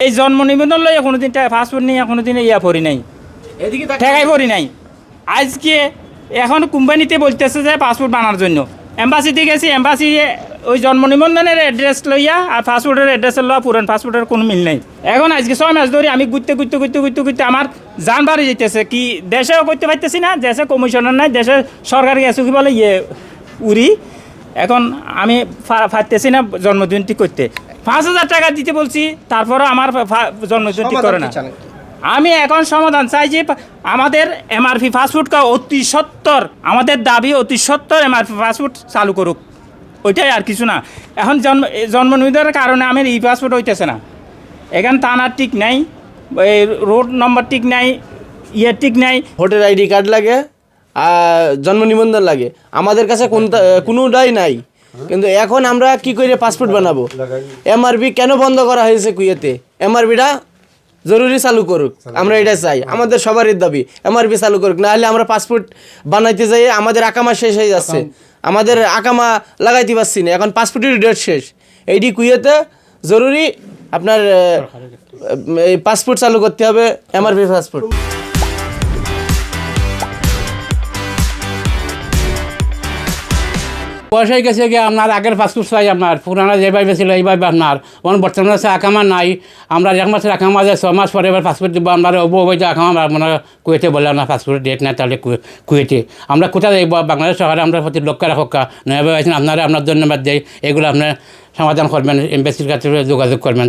এই জন্ম নিবন্ধন লইয়া কোনোদিন পাসপোর্ট নিয়ে কোনোদিন ইয়া পড়ি নাই, ঠেকাই পড়ি নাই। আজকে এখন কোম্পানিতে বলতেছে যে পাসপোর্ট বানার জন্য এম্বাসিতে গেছি, এম্বাসি ওই জন্ম নিবন্ধনের অ্যাড্রেস লইয়া আর পাসপোর্টের অ্যাড্রেসের লওয়া পুরান পাসপোর্টের কোনো মিল নেই। এখন আজকে 6 মাস ধরে আমি ঘুরতে আমার জান বাড়ি যেতেছে, কি দেশেও করতে পারতেছি না, দেশে কমিশনার নাই, দেশে সরকারি গেছে কি বলে উড়ি। এখন আমি পারতেছি না জন্মদিন ঠিক করতে, 5,000 টাকা দিতে বলছি, তারপরে আমার জন্মদিন ঠিক করে না। আমি এখন সমাধান চাই যে আমাদের এমআরপি পাসপোর্ট অতি সত্তর, আমাদের দাবি অতি সত্তর এমআরপি পাসপোর্ট চালু করুক, ওইটাই আর কিছু না। এখন জন্ম নিবন্ধনের কারণে আমার ই পাসপোর্ট হইতেছে না, এখানে থানার ঠিক নাই, রোড নম্বর ঠিক নাই, ঠিক নাই। ভোটার আইডি কার্ড লাগে, জন্ম নিবন্ধন লাগে, আমাদের কাছে কোনোটাই নাই। কিন্তু এখন আমরা কি করে পাসপোর্ট বানাবো? এমআরপি কেন বন্ধ করা হয়েছে কুয়েতে? এমআরপিটা জরুরি চালু করুক, আমরা এটা চাই, আমাদের সবারই দাবি এমআরপি চালু করুক। নাহলে আমরা পাসপোর্ট বানাইতে যাই আমাদের আকামা শেষ হয়ে যাচ্ছে, আমাদের আকামা লাগাইতে পারছি না, এখন পাসপোর্টের ডেট শেষ। এইটি কুয়েতে জরুরি আপনার এই পাসপোর্ট চালু করতে হবে, এমআরপি পাসপোর্ট। পয়সায় গেছে গিয়ে আপনার আগের পাসপোর্ট চাই, আপনার পুরানো যেভাবে ছিল এইভাবে আপনার বর্তমানে আছে আকামা নাই। আমরা 1 মাসের আকামা যায়, 6 মাস পরে এবার পাসপোর্ট দিব, আমরা অবৈধ আকামা আপনারা কুয়েতে বলে আপনার পাসপোর্টের ডেট নেই, তাহলে কুয়েতে আমরা কোথায় যাইব? বাংলাদেশ শহরে আমরা প্রতি লক্ষ্য রাখা নয় আছেন, আপনারা আপনার ধন্যবাদ দেয়, এগুলো আপনার সমাধান করবেন, এমবেসির কাছে যোগাযোগ করবেন।